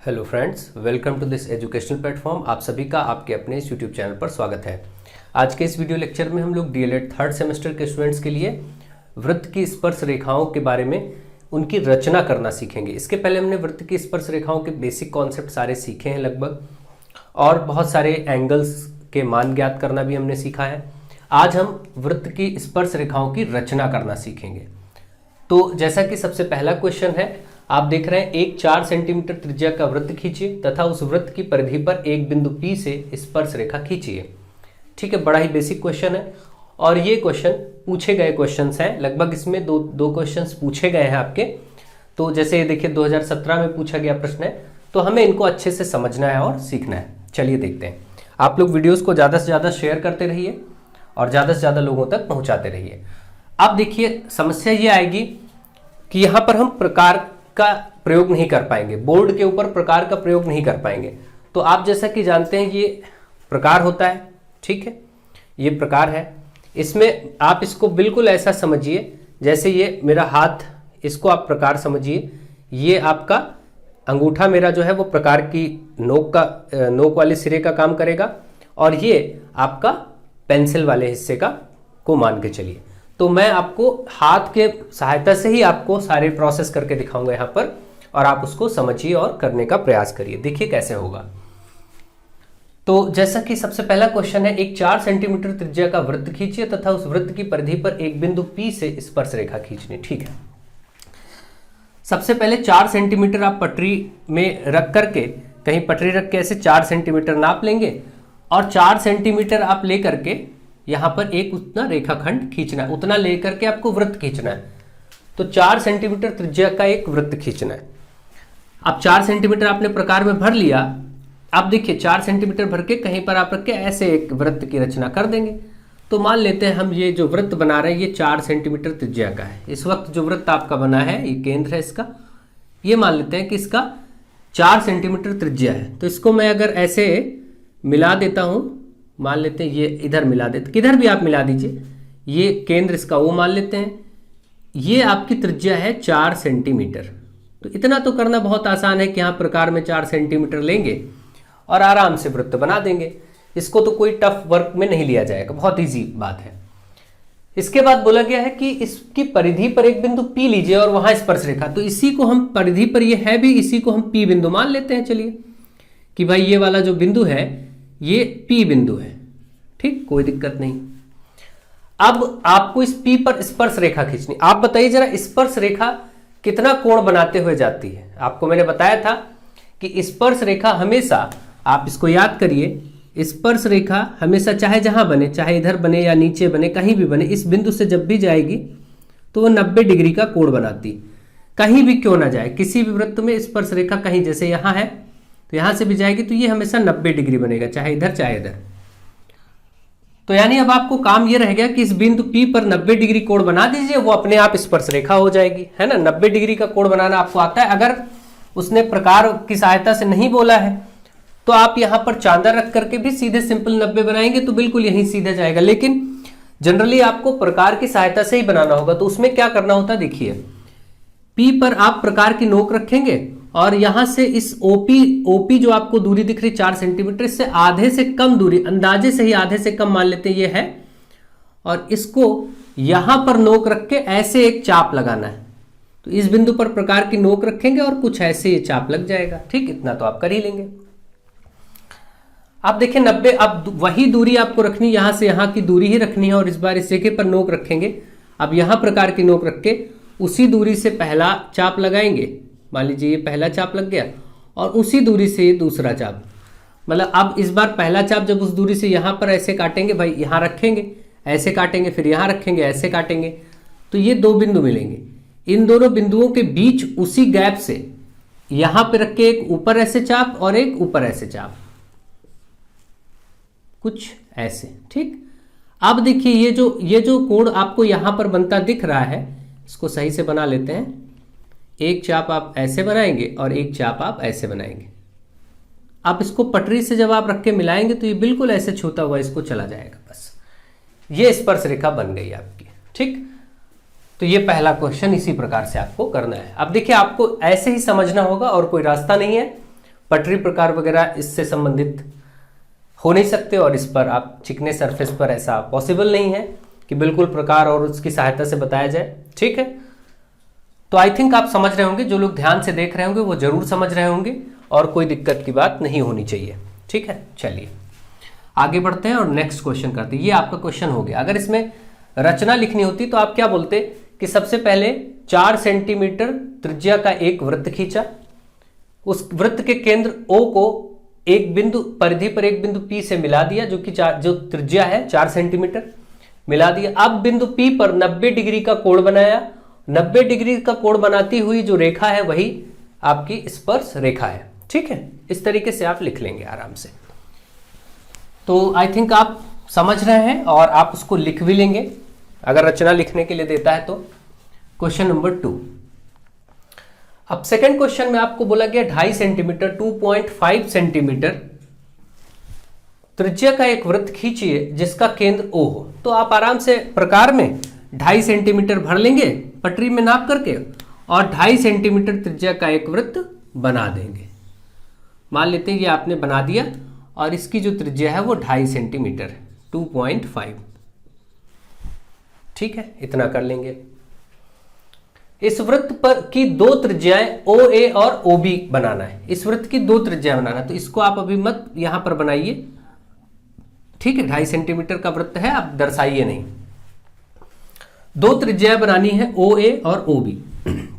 Hello friends, welcome to this educational platform. आप सभी का आपके अपने इस यूट्यूब चैनल पर स्वागत है। आज के इस वीडियो लेक्चर में हम लोग डीएलएड थर्ड सेमेस्टर के स्टूडेंट्स के लिए वृत्त की स्पर्श रेखाओं के बारे में उनकी रचना करना सीखेंगे। इसके पहले हमने वृत्त की स्पर्श रेखाओं के बेसिक कॉन्सेप्ट सारे सीखे हैं लगभग, और बहुत सारे एंगल्स के मान ज्ञात करना भी हमने सीखा है। आज हम वृत्त की स्पर्श रेखाओं की रचना करना सीखेंगे। तो जैसा कि सबसे पहला क्वेश्चन है, आप देख रहे हैं एक 4 सेंटीमीटर त्रिज्या का वृत्त खींचिए तथा उस वृत्त की परिधि पर एक बिंदु P से स्पर्श रेखा खींचिए। ठीक है, बड़ा ही बेसिक क्वेश्चन है और ये क्वेश्चन पूछे गए क्वेश्चंस हैं। लगभग इसमें दो क्वेश्चंस पूछे गए हैं आपके। तो जैसे ये देखिए 2017 में पूछा गया प्रश्न है, तो हमें इनको अच्छे से समझना है और सीखना है। चलिए देखते हैं। आप लोग वीडियोज को ज़्यादा से ज़्यादा शेयर करते रहिए और ज़्यादा से ज़्यादा लोगों तक पहुँचाते रहिए। अब देखिए समस्या ये आएगी कि यहाँ पर हम प्रकार का प्रयोग नहीं कर पाएंगे, बोर्ड के ऊपर प्रकार का प्रयोग नहीं कर पाएंगे। तो आप जैसा कि जानते हैं ये प्रकार होता है, ठीक है, ये प्रकार है। इसमें आप इसको बिल्कुल ऐसा समझिए जैसे ये मेरा हाथ, इसको आप प्रकार समझिए। ये आपका अंगूठा मेरा जो है वो प्रकार की नोक वाले सिरे का काम करेगा, और ये आपका पेंसिल वाले हिस्से का को मान के चलिए। तो मैं आपको हाथ के सहायता से ही आपको सारे प्रोसेस करके दिखाऊंगा यहाँ पर, और आप उसको समझिए और करने का प्रयास करिए। देखिए कैसे होगा। तो जैसा कि सबसे पहला क्वेश्चन है, एक 4 सेंटीमीटर त्रिज्या का वृत्त खींचिए तथा उस वृत्त की परिधि पर एक बिंदु P से स्पर्श रेखा खींचनी। ठीक है, सबसे पहले 4 सेंटीमीटर आप पटरी में रख करके, कहीं पटरी रख के ऐसे 4 सेंटीमीटर नाप लेंगे, और 4 सेंटीमीटर आप ले करके यहाँ पर एक उतना रेखाखंड खींचना है। उतना लेकर के आपको वृत्त खींचना है। तो 4 सेंटीमीटर त्रिज्या का एक वृत्त खींचना है। अब 4 सेंटीमीटर आपने प्रकार में भर लिया। अब देखिए 4 सेंटीमीटर भर के कहीं पर आप रख के ऐसे एक वृत्त की रचना कर देंगे। तो मान लेते हैं हम ये जो वृत्त बना रहे हैं ये 4 सेंटीमीटर त्रिज्या का है। इस वक्त जो वृत्त आपका बना है, ये केंद्र है इसका, ये मान लेते हैं कि इसका 4 सेंटीमीटर त्रिज्या है। तो इसको मैं अगर ऐसे मिला देता हूँ, मान लेते हैं ये इधर मिला देते, किधर भी आप मिला दीजिए, ये केंद्र इसका वो मान लेते हैं। ये आपकी त्रिज्या है 4 सेंटीमीटर। तो इतना तो करना बहुत आसान है कि यहाँ प्रकार में 4 सेंटीमीटर लेंगे और आराम से वृत्त बना देंगे। इसको तो कोई टफ वर्क में नहीं लिया जाएगा, बहुत ईजी बात है। इसके बाद बोला गया है कि इसकी परिधि पर एक बिंदु P लीजिए और वहां स्पर्श रेखा। तो इसी को हम परिधि पर, ये है भी, इसी को हम P बिंदु मान लेते हैं। चलिए कि भाई ये वाला जो बिंदु है ये P बिंदु है। ठीक, कोई दिक्कत नहीं। अब आपको इस P पर स्पर्श रेखा खींचनी। आप बताइए जरा, स्पर्श रेखा कितना कोण बनाते हुए जाती है? आपको मैंने बताया था कि स्पर्श रेखा हमेशा, आप इसको याद करिए, स्पर्श रेखा हमेशा चाहे जहां बने, चाहे इधर बने या नीचे बने, कहीं भी बने, इस बिंदु से जब भी जाएगी तो वो 90 डिग्री का कोण बनाती। कहीं भी क्यों ना जाए, किसी भी वृत्त में स्पर्श रेखा कहीं, जैसे यहां है तो यहां से भी जाएगी तो ये हमेशा 90 डिग्री बनेगा, चाहे इधर चाहे इधर। तो यानी अब आपको काम ये रह गया कि इस बिंदु P पर 90 डिग्री कोण बना दीजिए, वो अपने आप स्पर्श रेखा हो जाएगी, है ना। 90 डिग्री का कोण बनाना आपको आता है। अगर उसने प्रकार की सहायता से नहीं बोला है तो आप यहां पर चांदा रख करके भी सीधे सिंपल 90 बनाएंगे तो बिल्कुल यहीं सीधा जाएगा। लेकिन जनरली आपको प्रकार की सहायता से ही बनाना होगा। तो उसमें क्या करना होता है, देखिए P पर आप प्रकार की नोक रखेंगे और यहां से इस OP जो आपको दूरी दिख रही 4 सेंटीमीटर, इससे आधे से कम दूरी, अंदाजे से ही आधे से कम मान लेते हैं ये है, और इसको यहां पर नोक रख के ऐसे एक चाप लगाना है। तो इस बिंदु पर प्रकार की नोक रखेंगे और कुछ ऐसे ये चाप लग जाएगा। ठीक, इतना तो आप कर ही लेंगे। आप देखिए 90, अब वही दूरी आपको रखनी, यहां से यहां की दूरी ही रखनी है, और इस बार इस जगह पर नोक रखेंगे। अब यहां प्रकार की नोक रख के उसी दूरी से पहला चाप लगाएंगे। मान लीजिए ये पहला चाप लग गया, और उसी दूरी से ये दूसरा चाप, मतलब अब इस बार पहला चाप जब उस दूरी से यहां पर ऐसे काटेंगे, भाई यहां रखेंगे, ऐसे काटेंगे, फिर यहां रखेंगे, ऐसे काटेंगे, तो ये 2 बिंदु मिलेंगे। इन दोनों बिंदुओं के बीच उसी गैप से यहां पे रख के एक ऊपर ऐसे चाप और एक ऊपर ऐसे चाप, कुछ ऐसे। ठीक, अब देखिए ये जो कोण आपको यहां पर बनता दिख रहा है, इसको सही से बना लेते हैं। एक चाप आप ऐसे बनाएंगे और एक चाप आप ऐसे बनाएंगे। आप इसको पटरी से जब आप रख के मिलाएंगे तो ये बिल्कुल ऐसे छूता हुआ इसको चला जाएगा। बस ये स्पर्श रेखा बन गई आपकी। ठीक, तो ये पहला क्वेश्चन इसी प्रकार से आपको करना है। अब देखिए आपको ऐसे ही समझना होगा और कोई रास्ता नहीं है। पटरी प्रकार वगैरह इससे संबंधित हो नहीं सकते, और इस पर आप चिकने सरफेस पर ऐसा पॉसिबल नहीं है कि बिल्कुल प्रकार और उसकी सहायता से बताया जाए। ठीक है, तो आई थिंक आप समझ रहे होंगे, जो लोग ध्यान से देख रहे होंगे वो जरूर समझ रहे होंगे और कोई दिक्कत की बात नहीं होनी चाहिए। ठीक है, चलिए आगे बढ़ते हैं और नेक्स्ट क्वेश्चन करते हैं। ये आपका क्वेश्चन हो गया। अगर इसमें रचना लिखनी होती तो आप क्या बोलते कि सबसे पहले 4 सेंटीमीटर त्रिज्या का एक वृत्त खींचा, उस वृत्त के केंद्र O को एक बिंदु परिधि पर एक बिंदु P से मिला दिया, जो कि जो त्रिज्या है 4 सेंटीमीटर मिला दिया। अब बिंदु P पर 90 डिग्री का कोण बनाया। 90 डिग्री का कोण बनाती हुई जो रेखा है वही आपकी स्पर्श रेखा है। ठीक है, इस तरीके से आप लिख लेंगे आराम से। तो आई थिंक आप समझ रहे हैं और आप उसको लिख भी लेंगे अगर रचना लिखने के लिए देता है तो। Question number 2। अब सेकंड क्वेश्चन में आपको बोला गया 2.5 सेंटीमीटर 2.5 सेंटीमीटर त्रिज्या का एक वृत्त खींचिए जिसका केंद्र O हो। तो आप आराम से प्रकार में 2.5 सेंटीमीटर भर लेंगे पटरी में नाप करके और 2.5 सेंटीमीटर त्रिज्या का एक वृत्त बना देंगे। मान लेते हैं ये आपने बना दिया और इसकी जो त्रिज्या है वो 2.5 सेंटीमीटर है, 2.5। ठीक है, इतना कर लेंगे। इस वृत्त पर की 2 त्रिज्याएं OA और OB बनाना है। इस वृत्त की 2 त्रिज्याएं बनाना है, तो इसको आप अभी मत यहां पर बनाइए। ठीक है, 2.5 सेंटीमीटर का वृत्त है, आप दर्शाइए नहीं। 2 त्रिज्याएं बनानी है OA और OB।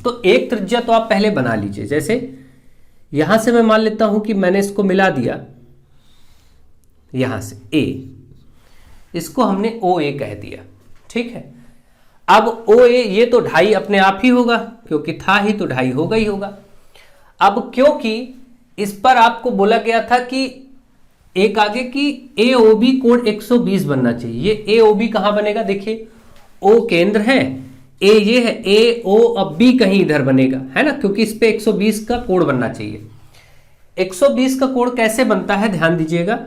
तो एक त्रिज्या तो आप पहले बना लीजिए। जैसे यहां से मैं मान लेता हूं कि मैंने इसको मिला दिया यहां से A, इसको हमने OA कह दिया। ठीक है, अब OA ये तो 2.5 अपने आप ही होगा क्योंकि था ही, तो 2.5 होगा ही होगा। अब क्योंकि इस पर आपको बोला गया था कि एक आगे की AOB कोण 120 बनना चाहिए। ये AOB कहां बनेगा? देखिए O केंद्र है, A ये है, AO अब B कहीं इधर बनेगा, है ना, क्योंकि इस पे 120 का कोण बनना चाहिए। 120 का कोण कैसे बनता है ध्यान दीजिएगा।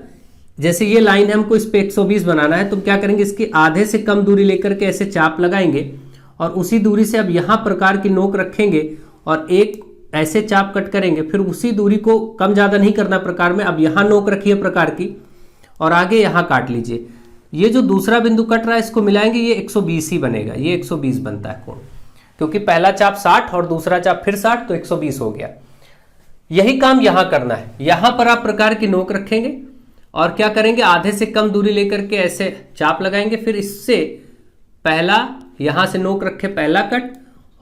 जैसे ये लाइन है, हमको इस पे 120 बनाना है, तो क्या करेंगे, इसकी आधे से कम दूरी लेकर के ऐसे चाप लगाएंगे और उसी दूरी से अब यहां प्रकार की नोक रखेंगे और एक ऐसे चाप कट करेंगे। फिर उसी दूरी को कम ज्यादा नहीं करना प्रकार में, अब यहां नोक रखिए प्रकार की और आगे यहां काट लीजिए। ये जो दूसरा बिंदु कट रहा है इसको मिलाएंगे, ये 120 ही बनेगा। ये 120 बनता है कोण, क्योंकि पहला चाप 60 और दूसरा चाप फिर 60, तो 120 हो गया। यही काम यहां करना है। यहां पर आप प्रकार की नोक रखेंगे और क्या करेंगे, आधे से कम दूरी लेकर के ऐसे चाप लगाएंगे। फिर इससे पहला यहां से नोक रखे पहला कट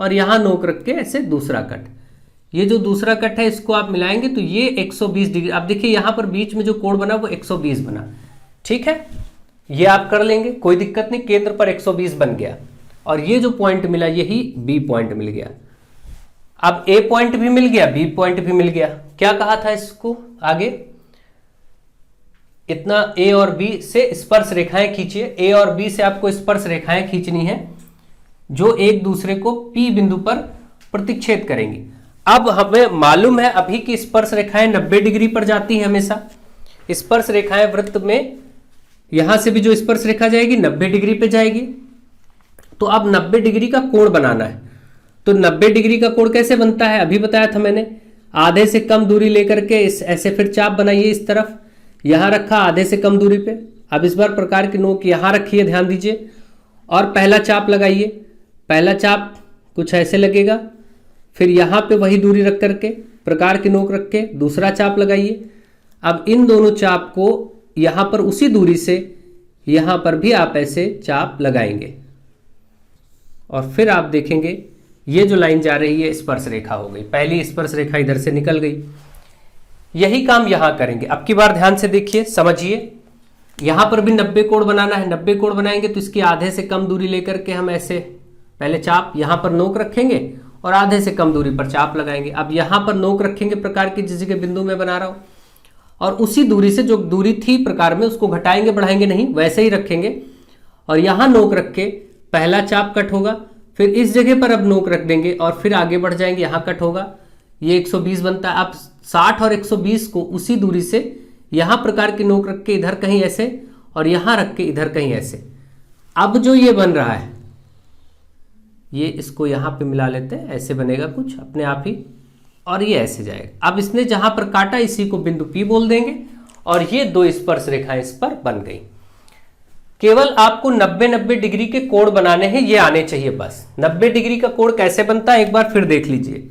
और यहां नोक रख के ऐसे दूसरा कट। ये जो दूसरा कट है इसको आप मिलाएंगे तो ये 120 डिग्री। आप देखिए यहां पर बीच में जो कोण बना वो 120 बना। ठीक है, ये आप कर लेंगे, कोई दिक्कत नहीं। केंद्र पर 120 बन गया और ये जो पॉइंट मिला यही B पॉइंट मिल गया। अब A पॉइंट भी मिल गया, B पॉइंट भी मिल गया। क्या कहा था इसको आगे, इतना A और B से स्पर्श रेखाएं खींचिए। A और B से आपको स्पर्श रेखाएं खींचनी है जो एक दूसरे को P बिंदु पर प्रतिच्छेद करेंगी। अब हमें मालूम है अभी की स्पर्श रेखाएं 90 डिग्री पर जाती हैं हमेशा। स्पर्श रेखाएं वृत्त में यहां से भी जो स्पर्श रेखा जाएगी 90 डिग्री पे जाएगी। तो अब 90 डिग्री का कोण बनाना है। तो 90 डिग्री का कोण कैसे बनता है, अभी बताया था मैंने। आधे से कम दूरी लेकर के इस ऐसे फिर चाप बनाइए, इस तरफ यहां रखा आधे से कम दूरी पे। अब इस बार प्रकार की नोक यहां रखिए, ध्यान दीजिए, और पहला चाप लगाइए। पहला चाप कुछ ऐसे लगेगा, फिर यहां पे वही दूरी रख करके प्रकार की नोक रख के दूसरा चाप लगाइए। अब इन दोनों चाप को यहां पर उसी दूरी से यहां पर भी आप ऐसे चाप लगाएंगे और फिर आप देखेंगे ये जो लाइन जा रही है स्पर्श रेखा हो गई। पहली स्पर्श रेखा इधर से निकल गई। यही काम यहां करेंगे। अब की बार ध्यान से देखिए, समझिए। यहां पर भी 90 कोण बनाना है। 90 कोण बनाएंगे तो इसकी आधे से कम दूरी लेकर के हम ऐसे पहले चाप यहां पर नोक रखेंगे और आधे से कम दूरी पर चाप लगाएंगे। अब यहां पर नोक रखेंगे प्रकार की, जिस जगह बिंदु में बना रहा हूं, और उसी दूरी से जो दूरी थी प्रकार में उसको घटाएंगे बढ़ाएंगे नहीं, वैसे ही रखेंगे और यहां नोक रख के पहला चाप कट होगा। फिर इस जगह पर अब नोक रख देंगे और फिर आगे बढ़ जाएंगे, यहां कट होगा, ये 120 बनता है। अब 60 और 120 को उसी दूरी से यहां प्रकार की नोक रख के इधर कहीं ऐसे और यहां रख के इधर कहीं ऐसे। अब जो ये बन रहा है ये इसको यहां पे मिला लेते हैं, ऐसे बनेगा कुछ अपने आप ही। और ये ऐसे जाएगा। अब इसने जहां पर काटा इसी को बिंदु P बोल देंगे और ये दो स्पर्श रेखाएं इस पर बन गई। केवल आपको 90-90 डिग्री के कोण बनाने हैं, ये आने चाहिए बस। 90 डिग्री का कोण कैसे बनता है एक बार फिर देख लीजिए।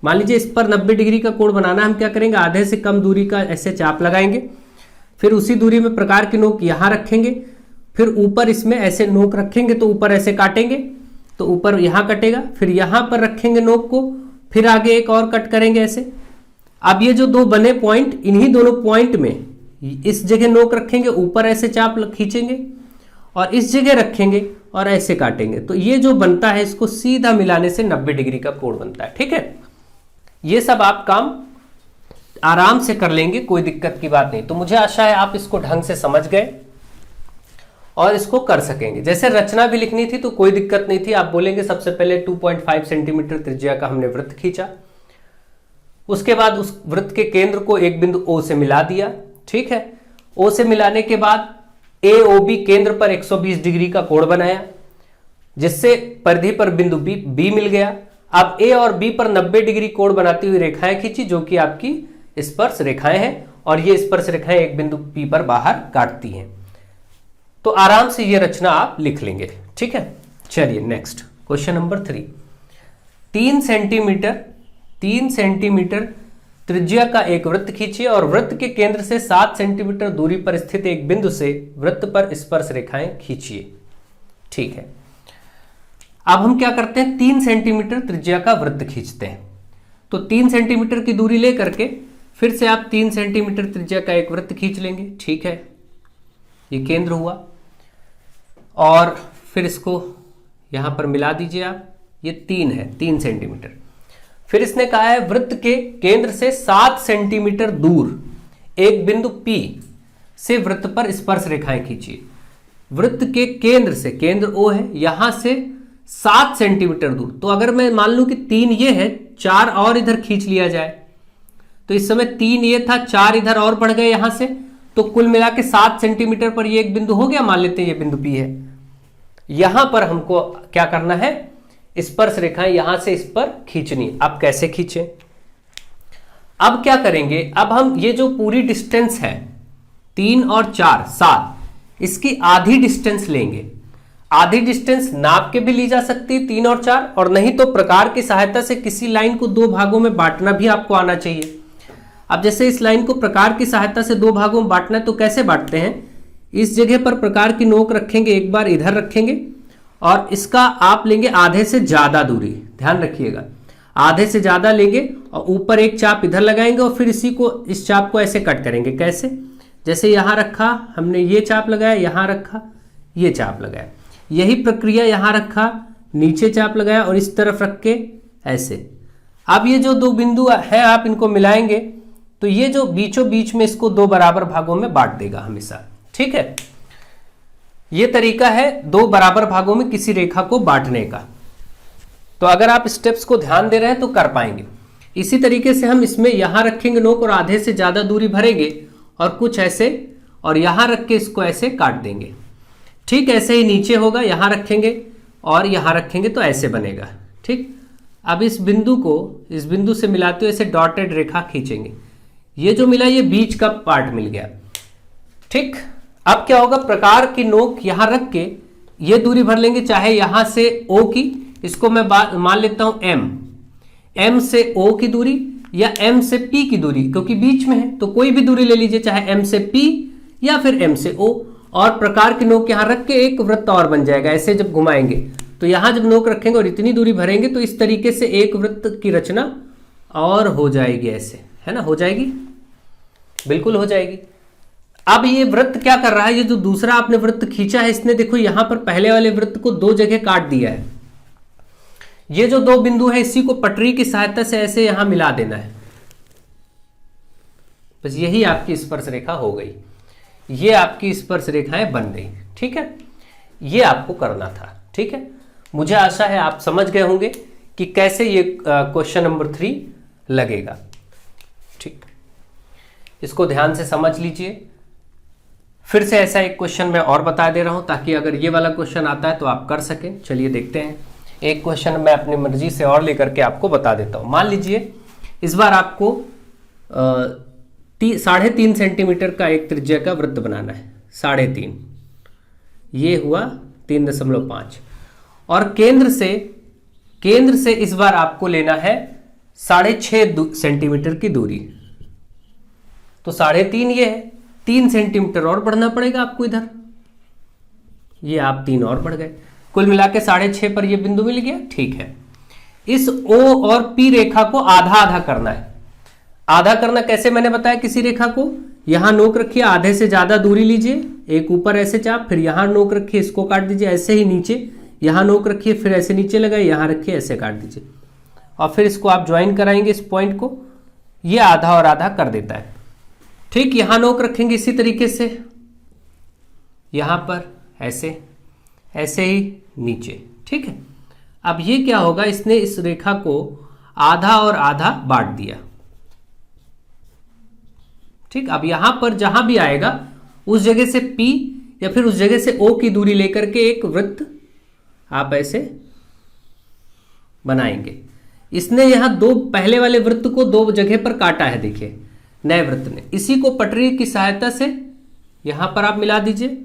मान लीजिए इस पर 90 डिग्री का कोण बनाना, हम क्या करेंगे, आधे से कम दूरी का ऐसे चाप लगाएंगे, फिर उसी दूरी में प्रकार की नोक यहां रखेंगे, फिर ऊपर इसमें ऐसे नोक रखेंगे तो ऊपर ऐसे काटेंगे तो ऊपर यहां कटेगा, फिर यहां पर रखेंगे नोक को, फिर आगे एक और कट करेंगे ऐसे। अब ये जो दो बने पॉइंट, इन्हीं दोनों पॉइंट में इस जगह नोक रखेंगे, ऊपर ऐसे चाप खींचेंगे और इस जगह रखेंगे और ऐसे काटेंगे, तो ये जो बनता है इसको सीधा मिलाने से 90 डिग्री का कोण बनता है। ठीक है, ये सब आप काम आराम से कर लेंगे, कोई दिक्कत की बात नहीं। तो मुझे आशा है आप इसको ढंग से समझ गए और इसको कर सकेंगे। जैसे रचना भी लिखनी थी तो कोई दिक्कत नहीं थी, आप बोलेंगे सबसे पहले 2.5 सेंटीमीटर त्रिज्या का हमने वृत्त खींचा, उसके बाद उस वृत्त के केंद्र को एक बिंदु O से मिला दिया। ठीक है, O से मिलाने के बाद AOB केंद्र पर 120 डिग्री का कोण बनाया, जिससे परिधि पर बिंदु B मिल गया। अब A और B पर 90 डिग्री कोण बनाती हुई रेखाएं खींची, जो कि आपकी स्पर्श रेखाएं हैं, और ये स्पर्श रेखाएं एक बिंदु P पर बाहर काटती हैं। तो आराम से ये रचना आप लिख लेंगे। ठीक है, चलिए नेक्स्ट क्वेश्चन नंबर 3। 3 सेंटीमीटर त्रिज्या का एक वृत्त खींचिए और वृत्त के केंद्र से 7 सेंटीमीटर दूरी पर स्थित एक बिंदु से वृत्त पर स्पर्श रेखाएं खींचिए। ठीक है, अब हम क्या करते हैं, 3 सेंटीमीटर त्रिज्या का वृत्त खींचते हैं। तो 3 सेंटीमीटर की दूरी लेकर के फिर से आप 3 सेंटीमीटर त्रिज्या का एक वृत्त खींच लेंगे। ठीक है, ये केंद्र हुआ और फिर इसको यहां पर मिला दीजिए आप, ये 3 है, 3 सेंटीमीटर। फिर इसने कहा है वृत्त के केंद्र से 7 सेंटीमीटर दूर एक बिंदु P से वृत्त पर स्पर्श रेखाएं खींचिए। वृत्त के केंद्र से, केंद्र O है, यहां से 7 सेंटीमीटर दूर। तो अगर मैं मान लूं कि 3 ये है, 4 और इधर खींच लिया जाए, तो इस समय 3 ये था, 4 इधर और बढ़ गए यहां से, तो कुल मिला के 7 सेंटीमीटर पर ये एक बिंदु हो गया। मान लेते हैं ये बिंदु P है। यहां पर हमको क्या करना है, स्पर्श रेखाएं यहां से इस पर खींचनी। अब कैसे खींचें, अब क्या करेंगे, अब हम ये जो पूरी डिस्टेंस है 3 और 4 7, इसकी आधी डिस्टेंस लेंगे। आधी डिस्टेंस नाप के भी ली जा सकती है 3 और 4, और नहीं तो प्रकार की सहायता से किसी लाइन को 2 भागों में बांटना भी आपको आना चाहिए। अब जैसे इस लाइन को प्रकार की सहायता से 2 भागों में बांटना है, तो कैसे बांटते हैं, इस जगह पर प्रकार की नोक रखेंगे, एक बार इधर रखेंगे और इसका आप लेंगे आधे से ज्यादा दूरी, ध्यान रखिएगा, आधे से ज्यादा लेंगे और ऊपर एक चाप इधर लगाएंगे और फिर इसी को, इस चाप को ऐसे कट करेंगे। कैसे, जैसे यहां रखा हमने ये चाप लगाया, यहां रखा ये चाप लगाया, यही प्रक्रिया यहां रखा, नीचे चाप लगाया और इस तरफ रख के ऐसे। अब ये जो 2 बिंदु है आप इनको मिलाएंगे तो ये जो बीचों बीच में इसको 2 बराबर भागों में बांट देगा हमेशा। ठीक है, ये तरीका है 2 बराबर भागों में किसी रेखा को बांटने का। तो अगर आप स्टेप्स को ध्यान दे रहे हैं तो कर पाएंगे। इसी तरीके से हम इसमें यहां रखेंगे नोक और आधे से ज्यादा दूरी भरेंगे और कुछ ऐसे, और यहां रख के इसको ऐसे काट देंगे। ठीक ऐसे ही नीचे होगा, यहां रखेंगे और यहां रखेंगे तो ऐसे बनेगा। ठीक, अब इस बिंदु को इस बिंदु से मिलाते हुए ऐसे डॉटेड रेखा खींचेंगे। ये जो मिला ये बीच का पार्ट मिल गया। ठीक, अब क्या होगा, प्रकार की नोक यहां रख के ये दूरी भर लेंगे, चाहे यहां से O की, इसको मैं मान लेता हूं M से O की दूरी या M से P की दूरी, क्योंकि बीच में है तो कोई भी दूरी ले लीजिए, चाहे M से P या फिर M से O, और प्रकार की नोक यहां रख के एक वृत्त और बन जाएगा। ऐसे जब घुमाएंगे तो यहां जब नोक रखेंगे और इतनी दूरी भरेंगे तो इस तरीके से एक वृत्त की रचना और हो जाएगी, ऐसे है ना, हो जाएगी, बिल्कुल हो जाएगी। अब ये वृत्त क्या कर रहा है, ये जो दूसरा आपने वृत्त खींचा है इसने देखो यहां पर पहले वाले वृत्त को 2 जगह काट दिया है। ये जो 2 बिंदु है इसी को पटरी की सहायता से ऐसे यहां मिला देना है, बस यही आपकी स्पर्श रेखा हो गई, ये आपकी स्पर्श रेखाएं बन गई। ठीक है, ये आपको करना था। ठीक है, मुझे आशा है आप समझ गए होंगे कि कैसे ये क्वेश्चन नंबर 3 लगेगा। ठीक, इसको ध्यान से समझ लीजिए। फिर से ऐसा एक क्वेश्चन मैं और बता दे रहा हूं ताकि अगर ये वाला क्वेश्चन आता है तो आप कर सकें। चलिए देखते हैं, एक क्वेश्चन मैं अपनी मर्जी से और लेकर के आपको बता देता हूं। मान लीजिए इस बार आपको 3.5 सेंटीमीटर का एक त्रिज्या का वृत्त बनाना है। 3.5, ये हुआ 3.5, और केंद्र से इस बार आपको लेना है 6.5 सेंटीमीटर की दूरी। तो 3.5 ये है, 3 सेंटीमीटर और बढ़ना पड़ेगा आपको इधर, ये आप 3 और बढ़ गए, कुल मिला के 6.5 पर ये बिंदु मिल गया। ठीक है, इस O और P रेखा को आधा आधा करना है। आधा करना कैसे मैंने बताया, किसी रेखा को यहां नोक रखिए, आधे से ज्यादा दूरी लीजिए, एक ऊपर ऐसे चाप, फिर यहां नोक रखिए, इसको काट दीजिए, ऐसे ही नीचे यहां नोक रखिए, फिर ऐसे नीचे लगाए, यहां रखिए, ऐसे काट दीजिए, और फिर इसको आप ज्वाइन कराएंगे इस पॉइंट को, ये आधा और आधा कर देता है। ठीक, यहां नोक रखेंगे इसी तरीके से, यहां पर ऐसे, ऐसे ही नीचे। ठीक है, अब ये क्या होगा, इसने इस रेखा को आधा और आधा बांट दिया। ठीक, अब यहां पर जहां भी आएगा उस जगह से P या फिर उस जगह से O की दूरी लेकर के एक वृत्त आप ऐसे बनाएंगे। इसने यहां पहले वाले वृत्त को 2 जगह पर काटा है, देखिए नए वृत्त ने, इसी को पटरी की सहायता से यहां पर आप मिला दीजिए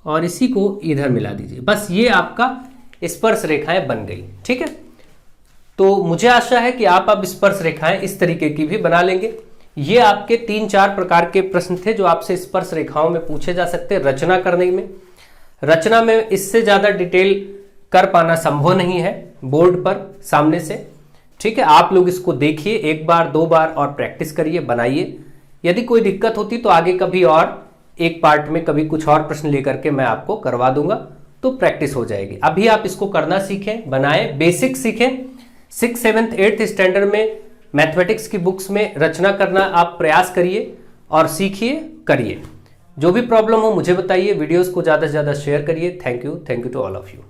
और इसी को इधर मिला दीजिए, बस ये आपका स्पर्श रेखाएं बन गई। ठीक है, तो मुझे आशा है कि आप अब स्पर्श रेखाएं इस तरीके की भी बना लेंगे। ये आपके 3-4 प्रकार के प्रश्न थे जो आपसे स्पर्श रेखाओं में पूछे जा सकते हैं रचना करने में। रचना में इससे ज्यादा डिटेल कर पाना संभव नहीं है बोर्ड पर सामने से। ठीक है, आप लोग इसको देखिए 1 बार 2 बार और प्रैक्टिस करिए, बनाइए। यदि कोई दिक्कत होती तो आगे कभी और एक पार्ट में कभी कुछ और प्रश्न लेकर के मैं आपको करवा दूंगा, तो प्रैक्टिस हो जाएगी। अभी आप इसको करना सीखें, बनाएं, बेसिक सीखें। 6th 7th 8th स्टैंडर्ड में मैथमेटिक्स की बुक्स में रचना करना आप प्रयास करिए और सीखिए, करिए। जो भी प्रॉब्लम हो मुझे बताइए, वीडियोस को ज़्यादा से ज़्यादा शेयर करिए। Thank you to all of you.